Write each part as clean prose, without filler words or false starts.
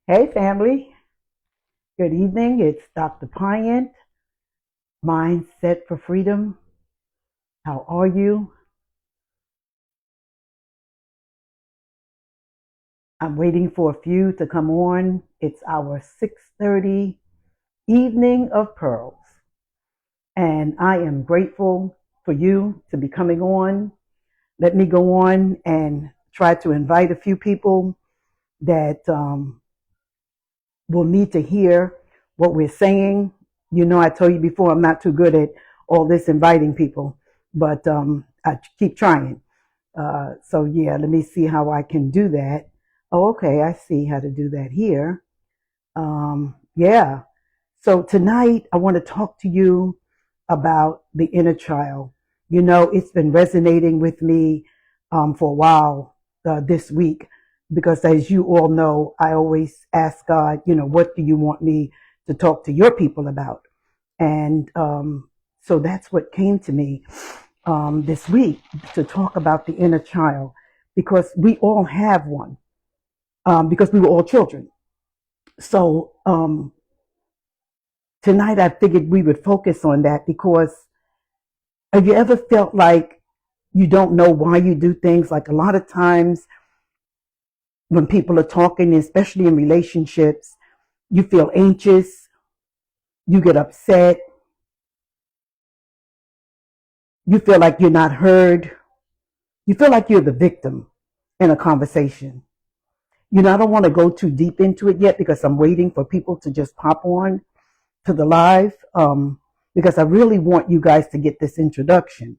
Hey, family. Good evening. It's Dr. Pyant, Mindset for Freedom. How are you? I'm waiting for a few to come on. It's our 6:30 evening of pearls, and I am grateful for you to be coming on. Let me go on and try to invite a few people that will need to hear what we're saying. You know, I told you before, I'm not too good at all this inviting people, but I keep trying. So yeah, let me see how I can do that. Oh, okay, I see how to do that here. Yeah. So tonight I want to talk to you about the inner child. You know, it's been resonating with me for a while this week because, as you all know, I always ask God, what do you want me to talk to your people about? And so that's what came to me this week to talk about the inner child because we all have one because we were all children. So tonight I figured we would focus on that because have you ever felt like you don't know why you do things? Like a lot of times when people are talking, especially in relationships, you feel anxious, you get upset, you feel like you're not heard, you feel like you're the victim in a conversation. I don't want to go too deep into it yet because I'm waiting for people to just pop on to the live because I really want you guys to get this introduction.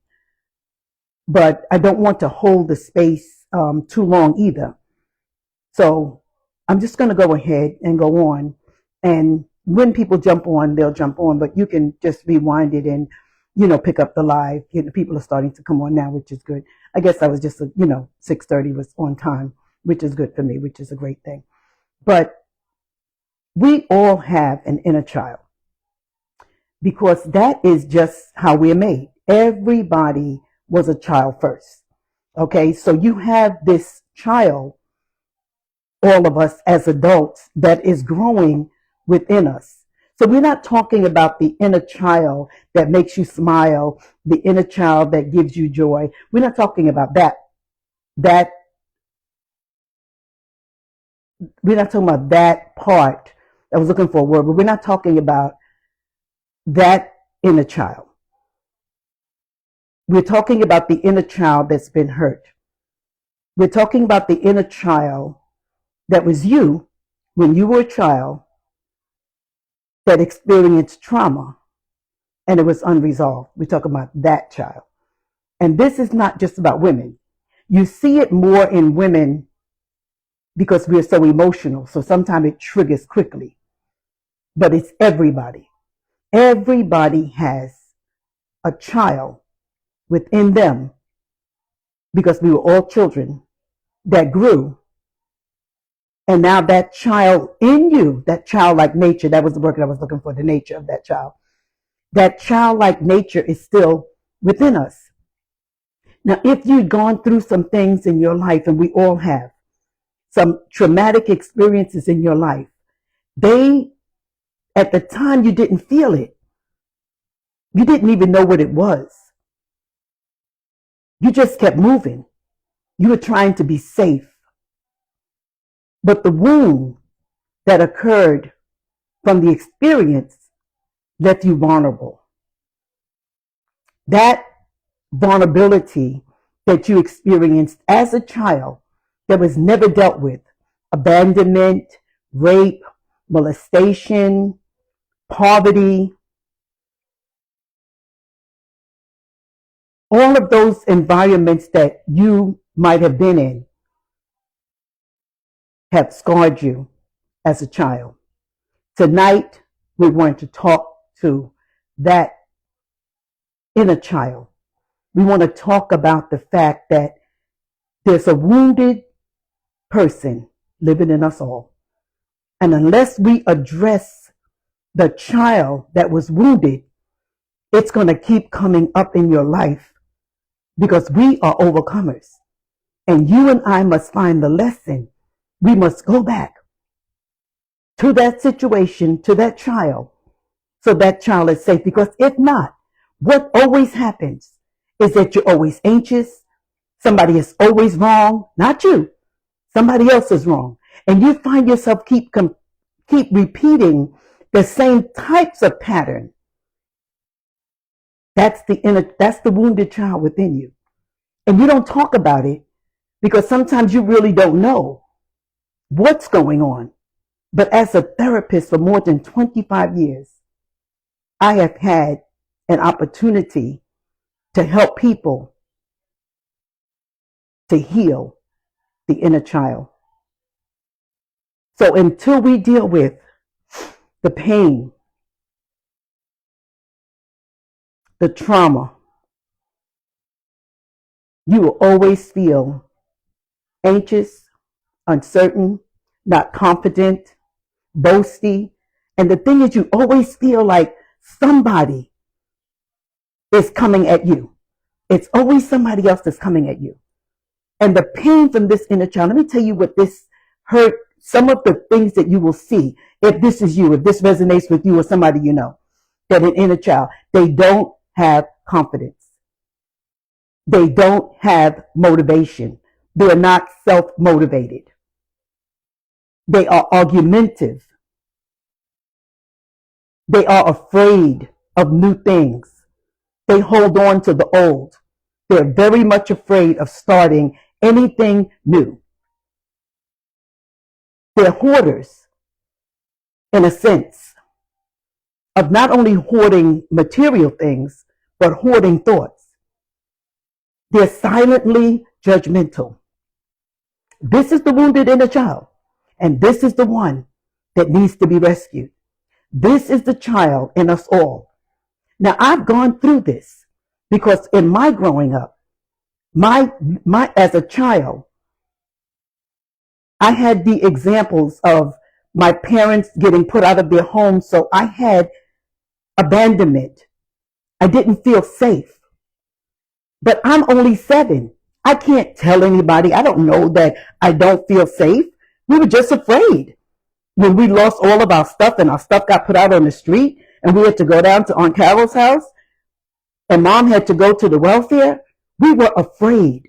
But I don't want to hold the space too long either. So I'm just going to go ahead and go on. And when people jump on, they'll jump on, but you can just rewind it and, pick up the live. People are starting to come on now, which is good. I guess I was just, 6:30 was on time, which is good for me, which is a great thing. But we all have an inner child because that is just how we're made. Everybody was a child first. Okay, so you have this child, all of us as adults, that is growing within us. So we're not talking about the inner child that makes you smile, the inner child that gives you joy. We're not talking about that. That we're not talking about that part. I was looking for a word, but we're not talking about that inner child. We're talking about the inner child that's been hurt. We're talking about the inner child that was you when you were a child that experienced trauma and it was unresolved. We're talking about that child. And this is not just about women. You see it more in women because we're so emotional. So sometimes it triggers quickly. But it's everybody. Everybody has a child within them because we were all children that grew. And now that child in you, that childlike nature, that was the word that I was looking for, the nature of that child. That childlike nature is still within us. Now, if you've gone through some things in your life, and we all have, some traumatic experiences in your life, at the time, you didn't feel it. You didn't even know what it was. You just kept moving. You were trying to be safe. But the wound that occurred from the experience left you vulnerable. That vulnerability that you experienced as a child that was never dealt with, abandonment, rape, molestation, poverty, all of those environments that you might have been in have scarred you as a child. Tonight, we want to talk to that inner child. We want to talk about the fact that there's a wounded person living in us all. And unless we address the child that was wounded, it's going to keep coming up in your life because we are overcomers. And you and I must find the lesson. We must go back to that situation, to that child, so that child is safe. Because if not, what always happens is that you're always anxious. Somebody is always wrong, not you. Somebody else is wrong. And you find yourself keep repeating the same types of pattern. That's the wounded child within you. And you don't talk about it because sometimes you really don't know what's going on. But as a therapist for more than 25 years, I have had an opportunity to help people to heal the inner child. So until we deal with the pain, the trauma, you will always feel anxious, uncertain, not confident, boasty. And the thing is, you always feel like somebody is coming at you. It's always somebody else that's coming at you. And the pain from this inner child, let me tell you what this hurt, some of the things that you will see, if this is you, if this resonates with you or somebody you know, that an inner child, they don't have confidence. They don't have motivation. They're not self-motivated. They are argumentative. They are afraid of new things. They hold on to the old. They're very much afraid of starting anything new. They're hoarders, in a sense, of not only hoarding material things, but hoarding thoughts. They're silently judgmental. This is the wounded inner child, and this is the one that needs to be rescued. This is the child in us all. Now, I've gone through this because in my growing up, as a child, I had the examples of my parents getting put out of their homes, so I had abandonment. I didn't feel safe. But I'm only 7. I can't tell anybody. I don't know that I don't feel safe. We were just afraid. When we lost all of our stuff and our stuff got put out on the street and we had to go down to Aunt Carol's house and Mom had to go to the welfare, we were afraid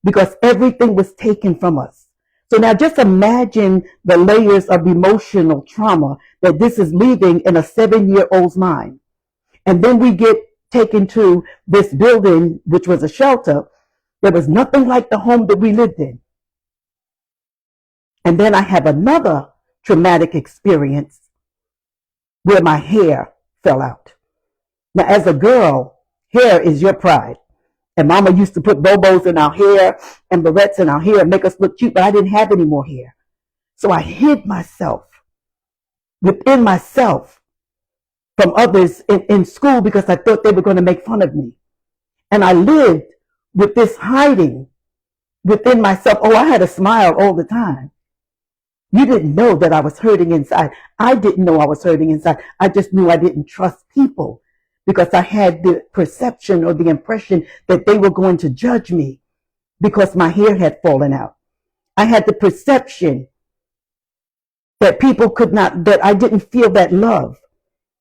because everything was taken from us. So now just imagine the layers of emotional trauma that this is leaving in a 7-year-old's mind. And then we get taken to this building, which was a shelter. There was nothing like the home that we lived in. And then I have another traumatic experience where my hair fell out. Now, as a girl, hair is your pride. And Mama used to put bobos in our hair and barrettes in our hair and make us look cute, but I didn't have any more hair. So I hid myself within myself from others in school because I thought they were going to make fun of me. And I lived with this hiding within myself. Oh, I had a smile all the time. You didn't know that I was hurting inside. I didn't know I was hurting inside. I just knew I didn't trust people because I had the perception or the impression that they were going to judge me because my hair had fallen out. I had the perception that people could not, that I didn't feel that love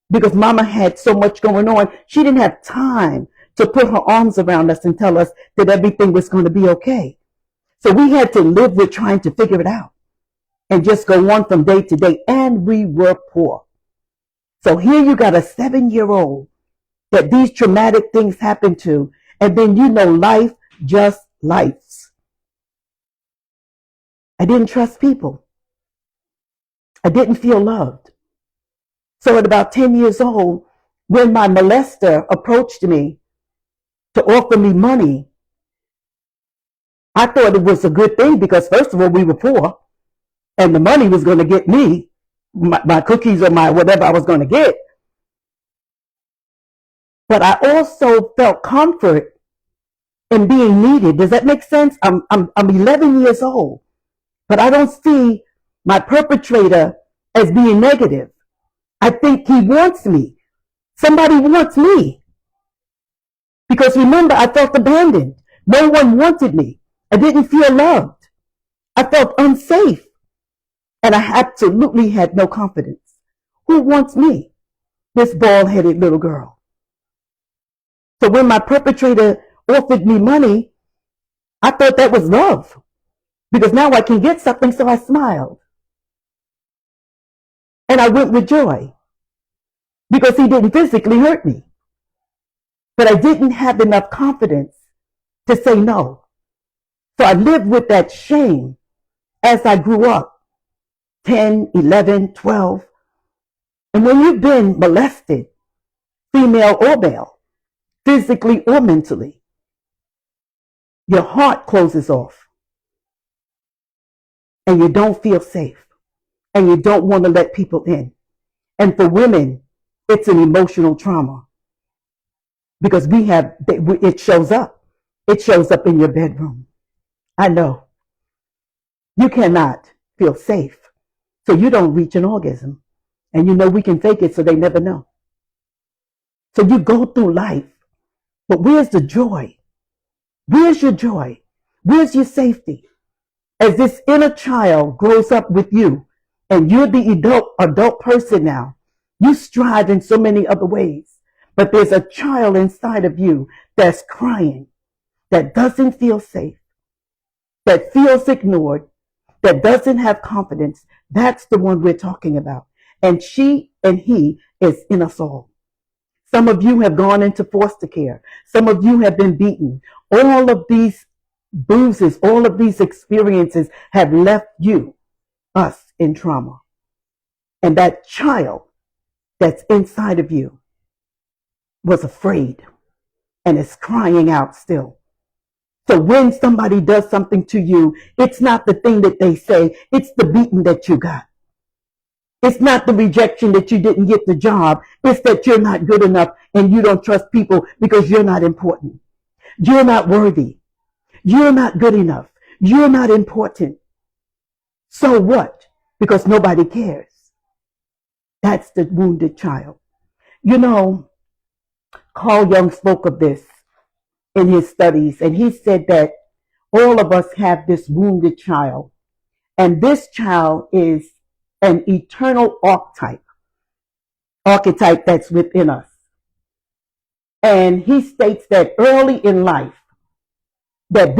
because Mama had so much going on. She didn't have time to put her arms around us and tell us that everything was going to be okay. So we had to live with trying to figure it out and just go on from day to day. And we were poor. So here you got a 7-year-old that these traumatic things happen to, and then you know life just lives. I didn't trust people. I didn't feel loved. So at about 10 years old, when my molester approached me to offer me money, I thought it was a good thing because first of all, we were poor and the money was going to get me my cookies or my whatever I was going to get. But I also felt comfort in being needed. Does that make sense? I'm 11 years old, but I don't see my perpetrator as being negative. I think he wants me. Somebody wants me. Because remember, I felt abandoned. No one wanted me. I didn't feel loved. I felt unsafe. And I absolutely had no confidence. Who wants me? This bald-headed little girl. So when my perpetrator offered me money, I thought that was love because now I can get something, so I smiled. And I went with joy because he didn't physically hurt me. But I didn't have enough confidence to say no. So I lived with that shame as I grew up, 10, 11, 12. And when you've been molested, female or male, physically or mentally, your heart closes off and you don't feel safe and you don't want to let people in. And for women, it's an emotional trauma because it shows up. It shows up in your bedroom. I know. You cannot feel safe. So you don't reach an orgasm. And you know we can fake it so they never know. So you go through life. But where's the joy? Where's your joy? Where's your safety? As this inner child grows up with you and you're the adult person now, you strive in so many other ways. But there's a child inside of you that's crying, that doesn't feel safe, that feels ignored, that doesn't have confidence. That's the one we're talking about. And she and he is in us all. Some of you have gone into foster care. Some of you have been beaten. All of these bruises, all of these experiences have left you, us, in trauma. And that child that's inside of you was afraid and is crying out still. So when somebody does something to you, it's not the thing that they say, it's the beating that you got. It's not the rejection that you didn't get the job. It's that you're not good enough and you don't trust people because you're not important. You're not worthy. You're not good enough. You're not important. So what? Because nobody cares. That's the wounded child. You know, Carl Jung spoke of this in his studies, and he said that all of us have this wounded child, and this child is an eternal archetype that's within us. And he states that early in life, that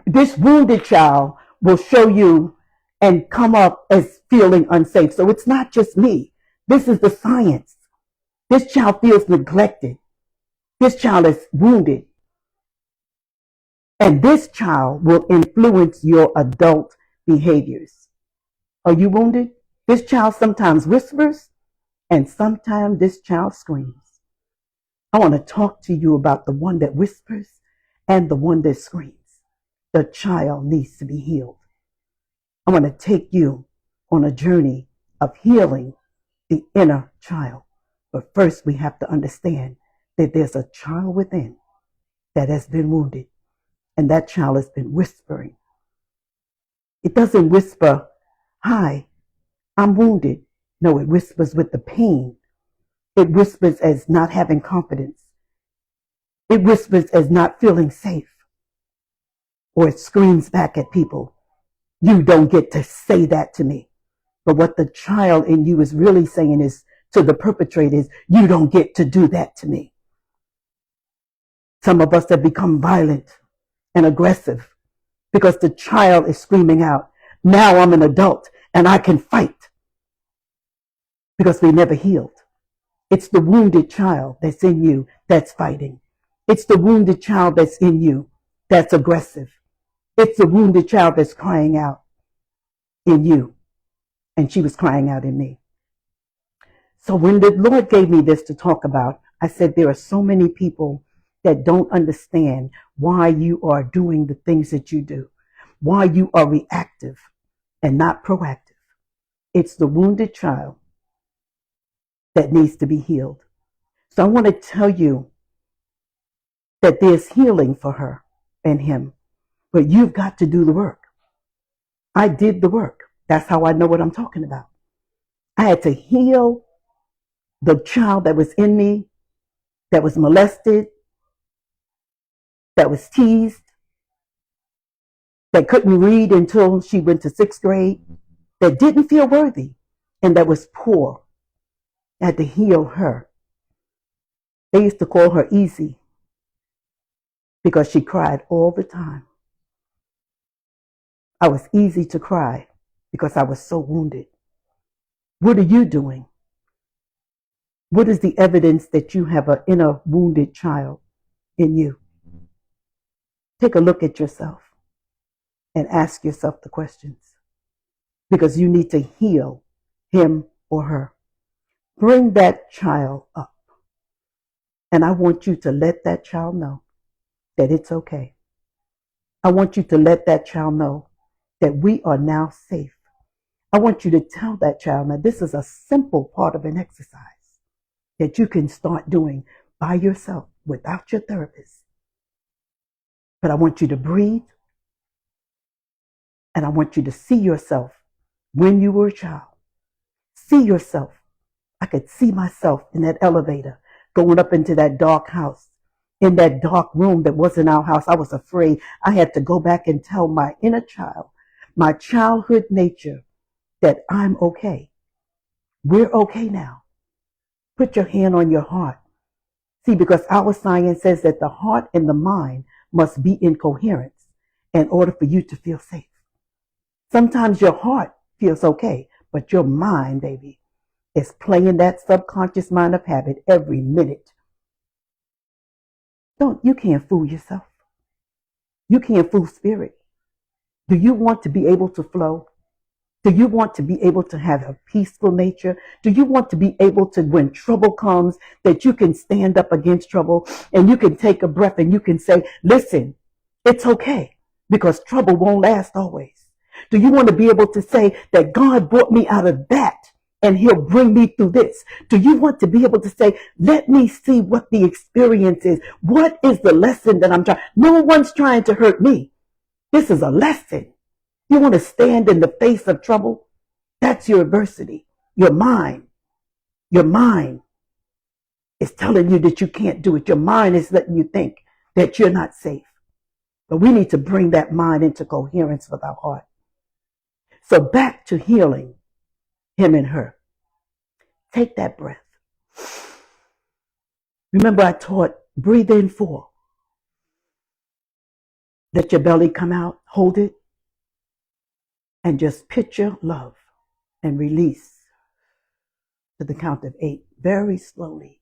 this wounded child will show you and come up as feeling unsafe. So it's not just me. This is the science. This child feels neglected. This child is wounded. And this child will influence your adult behaviors. Are you wounded? This child sometimes whispers, and sometimes this child screams. I want to talk to you about the one that whispers and the one that screams. The child needs to be healed. I want to take you on a journey of healing the inner child. But first, we have to understand that there's a child within that has been wounded, and that child has been whispering. It doesn't whisper, "Hi, I'm wounded." No, it whispers with the pain. It whispers as not having confidence. It whispers as not feeling safe. Or it screams back at people, "You don't get to say that to me." But what the child in you is really saying is to the perpetrators, "You don't get to do that to me." Some of us have become violent and aggressive because the child is screaming out, "Now I'm an adult and I can fight," because we never healed. It's the wounded child that's in you that's fighting. It's the wounded child that's in you that's aggressive. It's the wounded child that's crying out in you. And she was crying out in me. So when the Lord gave me this to talk about, I said there are so many people that don't understand why you are doing the things that you do, why you are reactive and not proactive. It's the wounded child that needs to be healed. So I want to tell you that there's healing for her and him, but you've got to do the work. I did the work. That's how I know what I'm talking about. I had to heal the child that was in me, that was molested, that was teased, that couldn't read until she went to 6th grade, that didn't feel worthy, and that was poor. I had to heal her. They used to call her Easy because she cried all the time. I was easy to cry because I was so wounded. What are you doing? What is the evidence that you have an inner wounded child in you? Take a look at yourself and ask yourself the questions, because you need to heal him or her. Bring that child up. And I want you to let that child know that it's okay. I want you to let that child know that we are now safe. I want you to tell that child, now this is a simple part of an exercise that you can start doing by yourself without your therapist. But I want you to breathe, and I want you to see yourself when you were a child. See yourself. I could see myself in that elevator going up into that dark house, in that dark room that wasn't our house. I was afraid. I had to go back and tell my inner child, my childhood nature, that I'm okay. We're okay now. Put your hand on your heart. See, because our science says that the heart and the mind must be in coherence in order for you to feel safe. Sometimes your heart feels okay, but your mind, baby, is playing that subconscious mind of habit every minute. You can't fool yourself. You can't fool spirit. Do you want to be able to flow? Do you want to be able to have a peaceful nature? Do you want to be able to, when trouble comes, that you can stand up against trouble and you can take a breath and you can say, listen, it's okay, because trouble won't last always. Do you want to be able to say that God brought me out of that and he'll bring me through this? Do you want to be able to say, let me see what the experience is? What is the lesson that I'm trying? No one's trying to hurt me. This is a lesson. You want to stand in the face of trouble? That's your adversity. Your mind is telling you that you can't do it. Your mind is letting you think that you're not safe. But we need to bring that mind into coherence with our heart. So back to healing him and her. Take that breath. Remember, I taught breathe in 4. Let your belly come out, hold it, and just picture love and release to the count of 8 very slowly.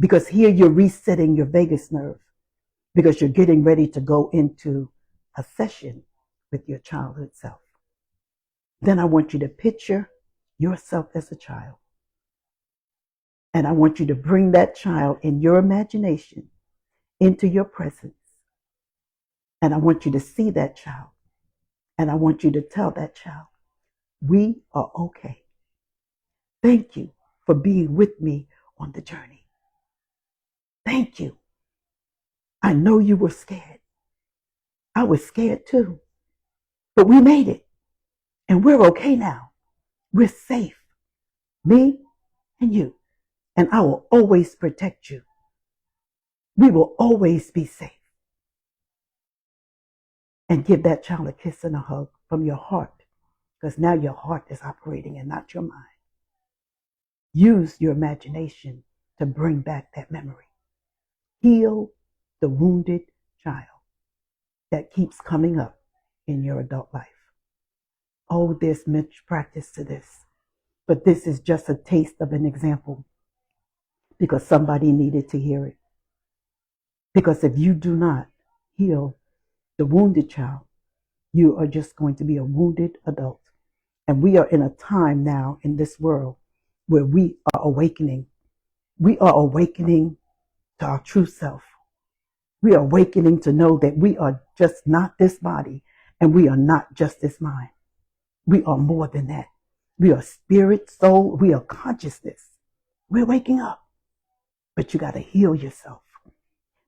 Because here you're resetting your vagus nerve, because you're getting ready to go into a session with your childhood self. Then I want you to picture yourself as a child. And I want you to bring that child in your imagination into your presence. And I want you to see that child. And I want you to tell that child, we are okay. Thank you for being with me on the journey. Thank you. I know you were scared. I was scared too. But we made it. And we're okay now. We're safe. Me and you. And I will always protect you. We will always be safe. And give that child a kiss and a hug from your heart. Because now your heart is operating and not your mind. Use your imagination to bring back that memory. Heal the wounded child that keeps coming up in your adult life. Oh, there's much practice to this. But this is just a taste of an example, because somebody needed to hear it. Because if you do not heal the wounded child, you are just going to be a wounded adult. And we are in a time now in this world where we are awakening. We are awakening to our true self. We are awakening to know that we are just not this body, and we are not just this mind. We are more than that. We are spirit, soul, we are consciousness. We're waking up. But you got to heal yourself.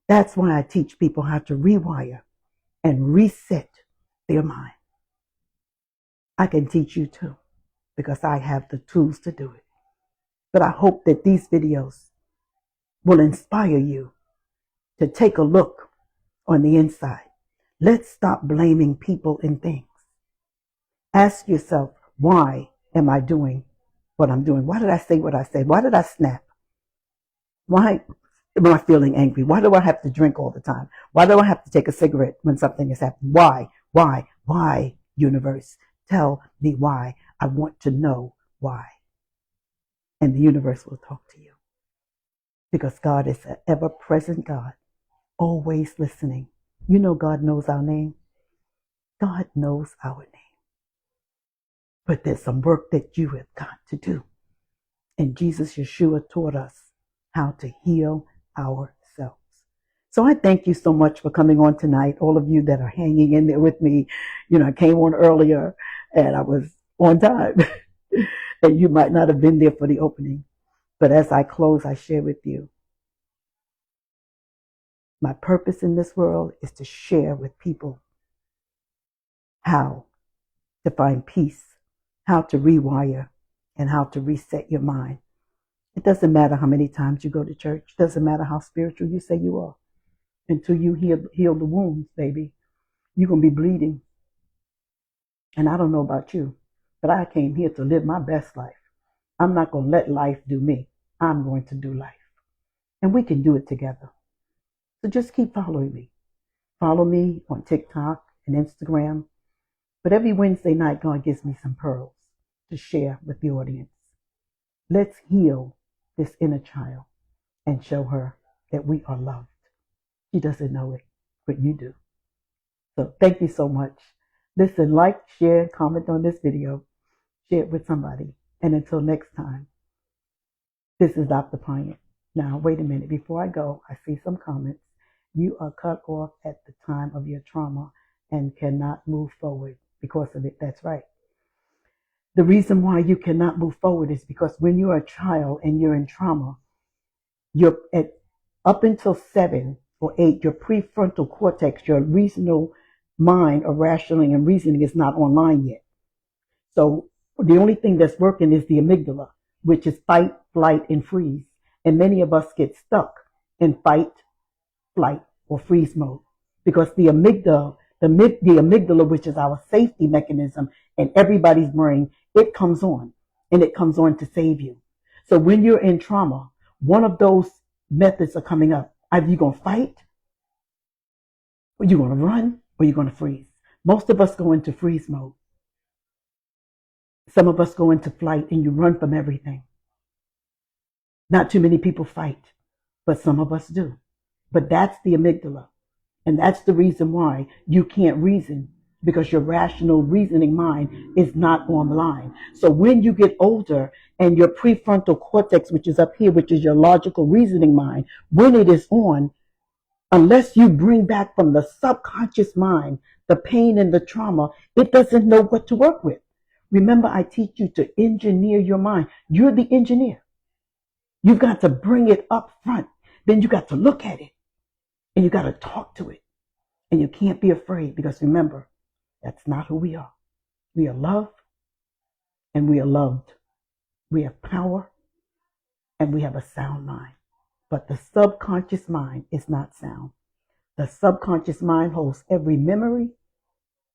That's why I teach people how to rewire and reset their mind. I can teach you too, because I have the tools to do it. But I hope that these videos will inspire you to take a look on the inside. Let's stop blaming people and things. Ask yourself, why am I doing what I'm doing? Why did I say what I said? Why did I snap? Why am I feeling angry? Why do I have to drink all the time? Why do I have to take a cigarette when something is happening? Why? Why, universe? Tell me why. I want to know why. And the universe will talk to you. Because God is an ever-present God, always listening. You know God knows our name. God knows our name. But there's some work that you have got to do. And Jesus Yeshua taught us how to heal ourselves. So I thank you so much for coming on tonight. All of you that are hanging in there with me. You know, I came on earlier and I was on time. And you might not have been there for the opening. But as I close, I share with you. My purpose in this world is to share with people how to find peace, how to rewire, and how to reset your mind. It doesn't matter how many times you go to church. It doesn't matter how spiritual you say you are. Until you heal the wounds, baby, you're going to be bleeding. And I don't know about you, but I came here to live my best life. I'm not going to let life do me. I'm going to do life. And we can do it together. So just keep following me. Follow me on TikTok and Instagram. But every Wednesday night, God gives me some pearls to share with the audience. Let's heal this inner child and show her that we are loved. She doesn't know it, but you do. So thank you so much. Listen, like, share, comment on this video. Share it with somebody. And until next time, this is Dr. Pyant. Now, wait a minute. Before I go, I see some comments. You are cut off at the time of your trauma and cannot move forward because of it. That's right. The reason why you cannot move forward is because when you're a child and you're in trauma, you're up until 7 or 8, your prefrontal cortex, your reasonable mind of rationing and reasoning is not online yet. So the only thing that's working is the amygdala, which is fight, flight, and freeze. And many of us get stuck in fight, flight, or freeze mode because the amygdala, which is our safety mechanism in everybody's brain, it comes on and it comes on to save you. So when you're in trauma, one of those methods are coming up. Either you're going to fight, or you're going to run, or you're going to freeze. Most of us go into freeze mode. Some of us go into flight and you run from everything. Not too many people fight, but some of us do. But that's the amygdala. And that's the reason why you can't reason, because your rational reasoning mind is not online. So when you get older and your prefrontal cortex, which is up here, which is your logical reasoning mind, when it is on, unless you bring back from the subconscious mind the pain and the trauma, it doesn't know what to work with. Remember, I teach you to engineer your mind. You're the engineer. You've got to bring it up front. Then you got to look at it and you got to talk to it. And you can't be afraid because remember, that's not who we are. We are loved and we are loved. We have power and we have a sound mind. But the subconscious mind is not sound. The subconscious mind holds every memory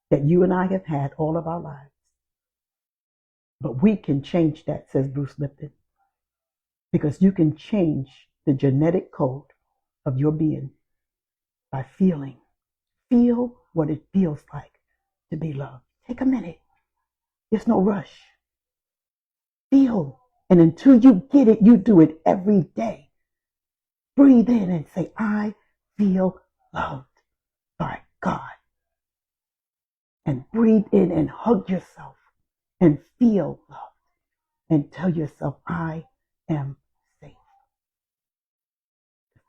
that you and I have had all of our lives. But we can change that, says Bruce Lipton, because you can change the genetic code of your being by feeling. Feel what it feels like to be loved. Take a minute. There's no rush. Feel. And until you get it, you do it every day. Breathe in and say, I feel loved by God. And breathe in and hug yourself and feel loved. And tell yourself, I am safe.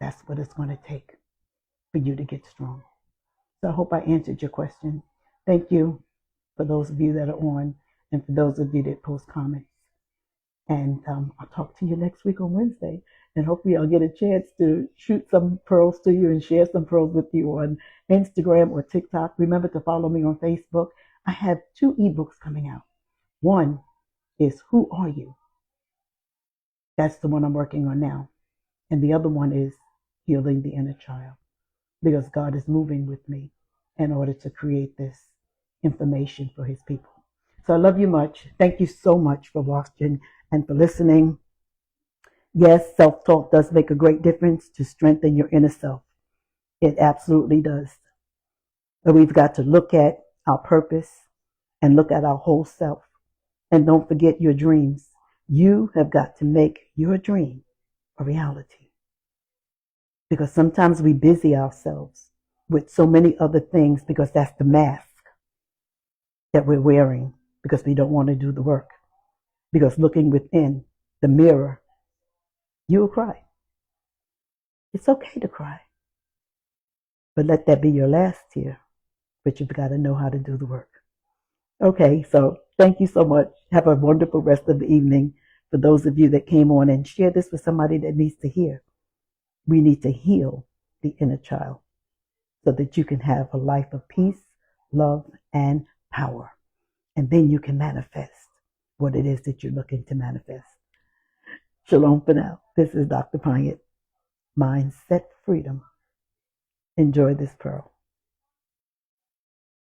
That's what it's going to take for you to get strong. So I hope I answered your question. Thank you for those of you that are on and for those of you that post comments. And I'll talk to you next week on Wednesday. And hopefully I'll get a chance to shoot some pearls to you and share some pearls with you on Instagram or TikTok. Remember to follow me on Facebook. I have 2 ebooks coming out. One is Who Are You? That's the one I'm working on now. And the other one is Healing the Inner Child, because God is moving with me in order to create this information for his people. So I love you much. Thank you so much for watching and for listening. Yes, self-talk does make a great difference to strengthen your inner self. It absolutely does. But we've got to look at our purpose and look at our whole self. And don't forget your dreams. You have got to make your dream a reality. Because sometimes we busy ourselves with so many other things because that's the mask that we're wearing because we don't want to do the work. Because looking within the mirror, you will cry. It's okay to cry. But let that be your last tear. But you've got to know how to do the work. Okay, so thank you so much. Have a wonderful rest of the evening. For those of you that came on, and share this with somebody that needs to hear. We need to heal the inner child so that you can have a life of peace, love, and power. And then you can manifest what it is that you're looking to manifest. Shalom for now. This is Dr. Pyant. Mindset freedom. Enjoy this pearl.